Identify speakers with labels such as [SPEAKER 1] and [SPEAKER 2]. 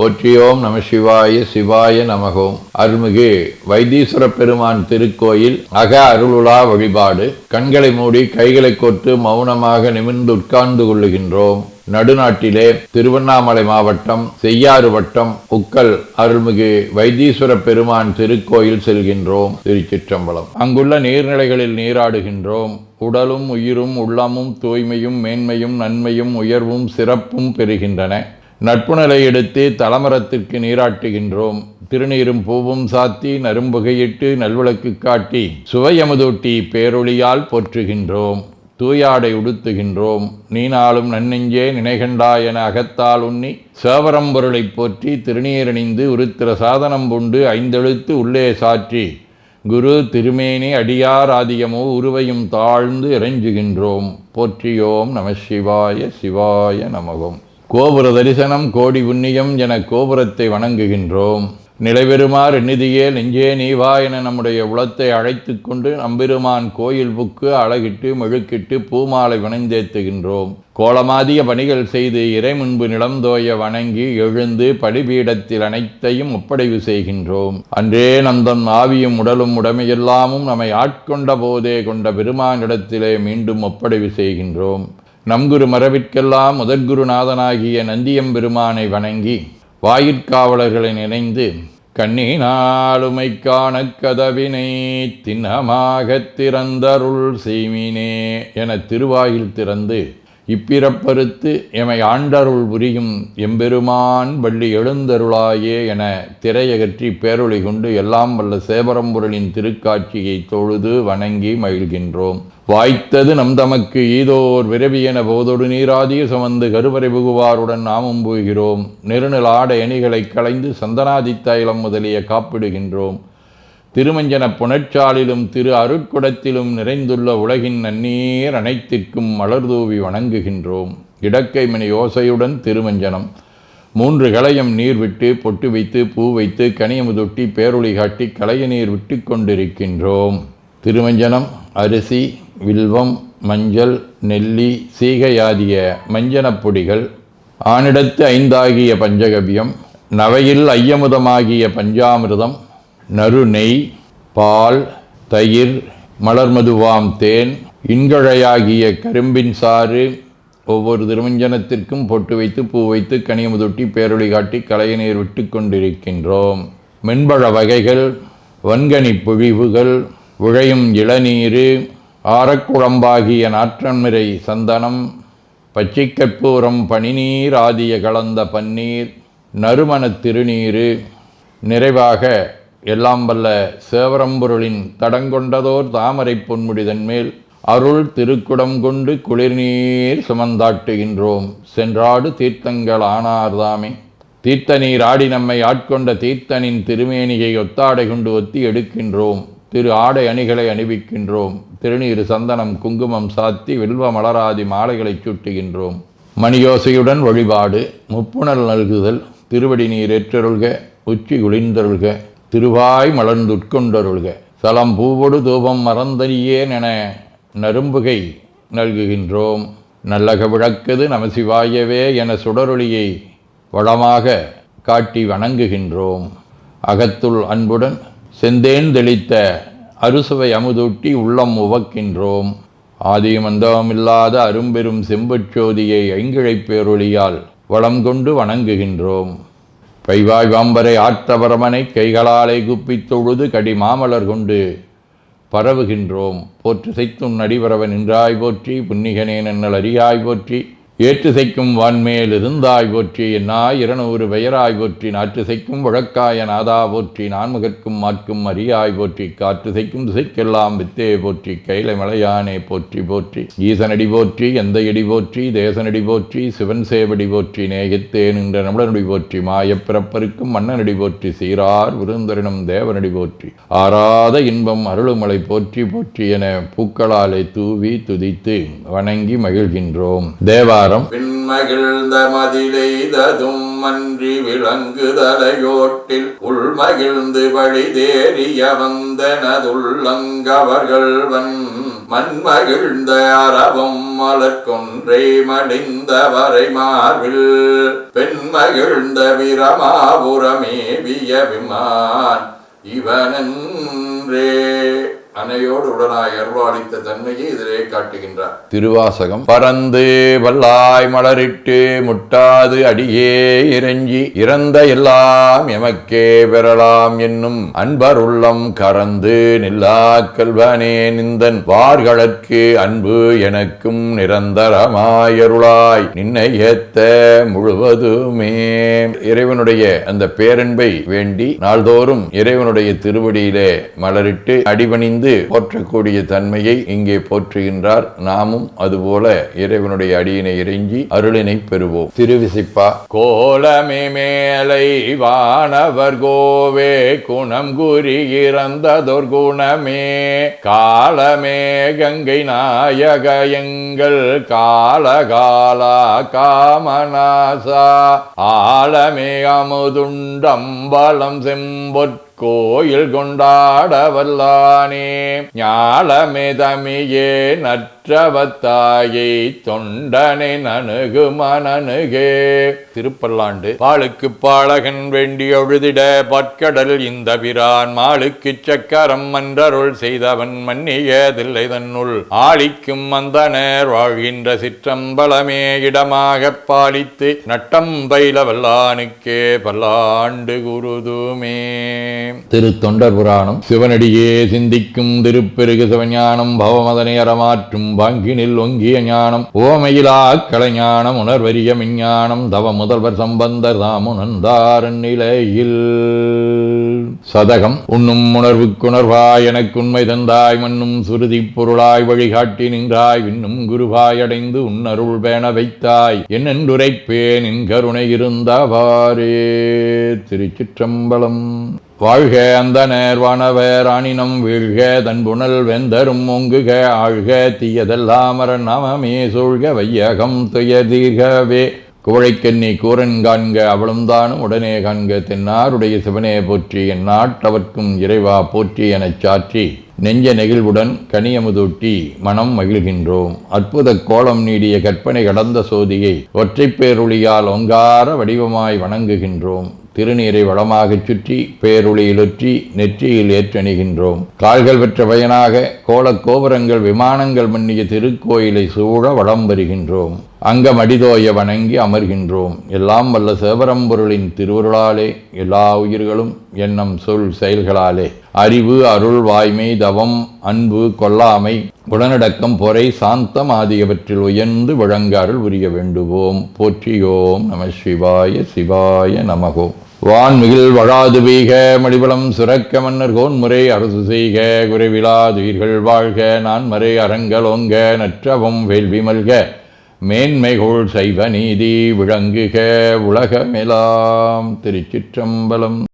[SPEAKER 1] போற்றியோம் நம சிவாய சிவாய நமகோம். அருள்மிகு வைத்தீஸ்வர பெருமான் திருக்கோயில் அக அருளுலா வழிபாடு. கண்களை மூடி கைகளை கோர்த்து மௌனமாக நிமிர்ந்து உட்கார்ந்து கொள்ளுகின்றோம். நடுநாட்டிலே திருவண்ணாமலை மாவட்டம் செய்யாறு வட்டம் உக்கல் அருள்மிகு வைத்தீஸ்வர பெருமான் திருக்கோயில் செல்கின்றோம். திருச்சிற்றம்பலம். அங்குள்ள நீர்நிலைகளில் நீராடுகின்றோம். உடலும் உயிரும் உள்ளமும் தூய்மையும் மேன்மையும் நன்மையும் உயர்வும் சிறப்பும் பெறுகின்றன. நட்புணலை எடுத்து தலமரத்திற்கு நீராட்டுகின்றோம். திருநீரும் பூவும் சாத்தி நரும்புகையிட்டு நல்விளக்கு காட்டி சுவையமுதூட்டி பேரொளியால் போற்றுகின்றோம். தூயாடை உடுத்துகின்றோம். நீனாலும் நன்னெஞ்சே நினைகண்டா என அகத்தால் உண்ணி சேவரம்பொருளை போற்றி திருநீரணிந்து உருத்திர சாதனம் பூண்டு ஐந்தெழுத்து உள்ளே சாற்றி குரு திருமேனி அடியார் ஆதியமோ உருவையும் தாழ்ந்து இறைஞ்சுகின்றோம். போற்றியோம் நம சிவாய சிவாய நமகோம். கோபுர தரிசனம் கோடி புண்ணியம் என கோபுரத்தை வணங்குகின்றோம். நிலைபெறுமாறு நிதியே நெஞ்சே நீவா என நம்முடைய உளத்தை அழைத்து கொண்டு நம்பெருமான் கோயில் புக்கு அழகிட்டு மெழுக்கிட்டு பூமாலை வணந்தேத்துகின்றோம். கோலமாதிய பணிகள் செய்து இறை முன்பு நிலந்தோய வணங்கி எழுந்து பலிபீடத்தில் அனைத்தையும் ஒப்படைவு செய்கின்றோம். அன்றே நந்தன் ஆவியும் உடலும் உடமையெல்லாமும் நம்மை ஆட்கொண்ட போதே கொண்ட பெருமானிடத்திலே மீண்டும் ஒப்படைவு செய்கின்றோம். நம் குரு மரபிற்கெல்லாம் முதற்குருநாதனாகிய நந்தியம்பெருமானை வணங்கி வாயிற்காவலர்களை நினைந்து கண்ணினாலுமை காண கதவினை திண்ணமாகத் திறந்தருள் செய்மினே என திருவாயில் திறந்து இப்பிறப்பறுத்து எமை ஆண்டருள் புரியும் எம்பெருமான் வள்ளி எழுந்தருளாயே என திரையகற்றி பேரொளி கொண்டு எல்லாம் வல்ல சேவரம்பொருளின் திருக்காட்சியை தொழுது வணங்கி மகிழ்கின்றோம். வாய்த்தது நம் தமக்கு ஈதோர் விரவி என போதொடு நீராதிய சுமந்து கருவறை புகுவாருடன் நாமும் போகிறோம். நெருநில ஆடை அணிகளை களைந்து சந்தனாதி தைலம் முதலிய காப்பிடுகின்றோம். திருமஞ்சன புனற்சாலிலும் திரு அருட்குடத்திலும் நிறைந்துள்ள உலகின் நன்னீர் அனைத்திற்கும் மலர்தூவி வணங்குகின்றோம். இடக்கைமணி ஓசையுடன் திருமஞ்சனம் 3 களையம் நீர் விட்டு பொட்டு வைத்து பூ வைத்து கனியமுதொட்டி பேரொளி காட்டி களைய நீர் விட்டு கொண்டிருக்கின்றோம். திருமஞ்சனம் அரிசி வில்வம் மஞ்சள் நெல்லி சீகையாதிய மஞ்சனப் பொடிகள், ஆனிடத்து 5 ஆகிய பஞ்சகவியம், நவையில் ஐயமுதமாகிய பஞ்சாமிர்தம், நறு நெய், பால், தயிர், மலர்மதுவாம் தேன், இன்கழையாகிய கரும்பின் சாறு. ஒவ்வொரு திருமஞ்சனத்திற்கும் பொட்டு வைத்து பூ வைத்து கனியமுதொட்டி பேரொளி காட்டி களைய நீர் விட்டு கொண்டிருக்கின்றோம். மென்பழ வகைகள், வன்கனி பொழிவுகள், உழையும் இளநீர், ஆரக்குழம்பாகிய நாற்றன்மிரை சந்தனம், பச்சை கற்பூரம், பனிநீர் ஆதிய கலந்த பன்னீர், நறுமணத் திருநீர். நிறைவாக எல்லாம் வல்ல சேவரம்பொருளின் தடங்கொண்டதோர் தாமரை பொன்முடிதன் மேல் அருள் திருக்குடம் கொண்டு குளிர்நீர் சுமந்தாட்டுகின்றோம். சென்றாடு தீர்த்தங்கள் ஆனார்தாமே. தீர்த்த நீர் ஆடி நம்மை ஆட்கொண்ட தீர்த்தனின் திருமேனியை ஒத்தாடை கொண்டு ஒத்தி எடுக்கின்றோம். திரு ஆடை அணிகளை அணிவிக்கின்றோம். திருநீர் சந்தனம் குங்குமம் சாத்தி வில்வ மலராதி மாலைகளை சூட்டுகின்றோம். மணியோசையுடன் வழிபாடு. முப்புணல் நல்குதல். திருவடி நீர் ஏற்றருள்க, உச்சி குளிர்ந்தருள்க, திருவாய் மலர்ந்துட்கொண்டருள்க, சலம் பூவொடு தூபம் மறந்தறியேன் என நரும்புகை நல்குகின்றோம். நல்லக விளக்குது நமசிவாயவே என சுடரொளியை வளமாக காட்டி வணங்குகின்றோம். அகத்துள் அன்புடன் செந்தேன் தெளித்த அறுசுவை அமுதூட்டி உள்ளம் உவக்கின்றோம். ஆதியும் அந்தமில்லாத அரும்பெரும் செம்புச்சோதியை ஐங்கிழைப் பேரொளியால் வளம் கொண்டு வணங்குகின்றோம். பைவாய் வாம்பரை ஆற்றவரமனை கைகளாலை குப்பித் தொழுது கடி மாமலர் கொண்டு பரவுகின்றோம். போற்று செய்தும் நடிபரவன் நின்றாய் போற்றி, புன்னிகனே நன்னல் அறியாய் போற்றி, ஏற்று செய்க்கும் வான்மேல் இருந்தாய் போற்றி, என்னாய் 200 பெயராய் போற்றி, நாற்று செய்க்கும் வழக்காய நாதா போற்றி, நான்முகற்கும் மாற்கும் அறியாய் போற்றி, காற்று செய்க்கும் திசைக்கெல்லாம் வித்தே போற்றி, கைலை மலையானே போற்றி போற்றி, ஈசனடி போற்றி, எந்தையடி போற்றி, தேசனடி போற்றி, சிவன் சேவடி போற்றி, நேயத்தே நின்ற நம்மளனடி போற்றி, மாயப்பிறப்பருக்கும் மன்னனடி போற்றி, சீரார் விருந்தரினும் தேவனடி போற்றி, ஆராத இன்பம் அருளுமலை போற்றி போற்றி என பூக்களாலே தூவி துதித்து வணங்கி மகிழ்கின்றோம். தேவாரம்.
[SPEAKER 2] பின்மகிழ்ந்த மதிலெய்ததும் அன்றி விளங்குதலையோட்டில் உள்மகிழ்ந்து வழி தேறிய வந்தனதுள்ளங்கவர்கள் மண்மகிழ்ந்த அரவம் மலர்கொன்றை மடிந்த வரை மார்பில் பெண்மகிழ்ந்த பிரமாபுரமேவிய விமான் இவனன்றே. அன்னையோடு உடனாய் அருள்வாளித்த தன்மையை இதிலே காட்டுகின்றார்.
[SPEAKER 1] திருவாசகம். பறந்து வல்லாய் மலரிட்டு முட்டாது அடியே இறைஞ்சி இறந்த எல்லாம் எமக்கே பெறலாம் என்னும் அன்பர் உள்ளம் கறந்து நில்லா கல்வனே நிந்தன் வார்களற்கு அன்பு எனக்கும் நிரந்தரமாயருளாய் நின்னை ஏத்த முழுவதுமே. இறைவனுடைய அந்த பேரன்பை வேண்டி நாள்தோறும் இறைவனுடைய திருவடியிலே மலரிட்டு அடிபணிந்து போற்றக்கூடிய தன்மையை இங்கே போற்றுகின்றார். நாமும் அதுபோல இறைவனுடைய அடியினை இறைஞ்சி அருளினை பெறுவோம். திருவிசிப்பா. கோலமே மேலை வானவர் கோவே குணம் கூறி இறந்ததோர் குணமே காலமே கங்கை நாயக எங்கள் காலகாலா காமநாசா ஆலமே அமுதுண்டம்பலம் செம்பொற் கோயில் கொண்டாட வல்லானே ஞாலமே தமியே நற்றவத்தாயை தொண்டனை நணுகு மனனுகே. திருப்பல்லாண்டு. பாலுக்கு பாலகன் வேண்டி ஒழுதிட பற்கடல் இந்த பிரான் மாளுக்கு சக்கரம் மன்றருள் செய்தவன் மன்னியதில்லை தன்னுள் ஆளிக்கும் அந்தனர் வாழ்கின்ற சிற்றம்பலமே இடமாக பாலித்து நட்டம் பயில வல்லானுக்கே பல்லாண்டு குருதுமே. திருத்தொண்டர் புராணம். சிவனடியே சிந்திக்கும் திருப்பெருகு சிவஞானம் பவமதனை அறமாற்றும் பாங்கினில் ஒங்கிய ஞானம் ஓமையிலா கலைஞானம் உணர்வரிய விஞ்ஞானம் தவ முதல்வர் சம்பந்தர் தாமுணர்ந்தாரன் நிலையில். சதகம். உண்ணும் உணர்வுக்குணர்வாய் எனக்கு உண்மை தந்தாய் மண்ணும் சுருதி பொருளாய் வழிகாட்டி நின்றாய் விண்ணும் குருவாய் அடைந்து உன்னருள் பேண வைத்தாய் என்னென்றுரைப்பேன் என் கருணை இருந்தவாறே. திருச்சிற்றம்பலம். வாழ்க அந்தனர் வானவர் ஆனினம் வீழ்க தன்புணல் வெந்தரும் ஒங்குக ஆழ்க தீயதெல்லாம் அரண் நாமமே சூழ்க வையகம் துயதீர்கவே. குவழைக்கண்ணி கூரன் காண்க அவளும் தானும் உடனே காண்க தென்னாருடைய சிவனே போற்றி என் நாட்டவர்க்கும் இறைவா போற்றி எனச் சாற்றி நெஞ்ச நெகிழ்வுடன் கனியமுதூட்டி மனம் மகிழ்கின்றோம். அற்புத கோலம் நீடிய கற்பனை கடந்த சோதியை ஒற்றைப் பேருளியால் ஒங்கார வடிவமாய் வணங்குகின்றோம். திருநீரை வளமாகச் சுற்றி பேருளியிலொற்றி நெற்றியில் ஏற்றணிகின்றோம். கால்கள் பெற்ற பயனாக கோலக் கோபுரங்கள் விமானங்கள் மன்னிய திருக்கோயிலை சூழ வளம் வருகின்றோம். அங்கமடிதோய வணங்கி அமர்கின்றோம். எல்லாம் வல்ல சிவபரம்பொருளின் திருவருளாலே எல்லா உயிர்களும் எண்ணம் சொல் செயல்களாலே அறிவு அருள் வாய்மை தவம் அன்பு கொல்லாமை உடனடக்கம் பொறை சாந்தம் ஆகியவற்றில் உயர்ந்து வழங்க அருள் புரிய வேண்டுவோம். போற்றியோம் நம சிவாய சிவாய நமகோம். வான்மிகில் வழாது வீக மடிபலம் சுரக்க மன்னர் கோன்முறை அரசு செய்க குறைவிலாதுயிர்கள் வாழ்க நான்மறை அறங்கலோங்க நற்றவம் வேள்வி மல்க மேன்மைகோள் சைவ நீதி விளங்குக உலகமெலாம். திருச்சிற்றம்பலம்.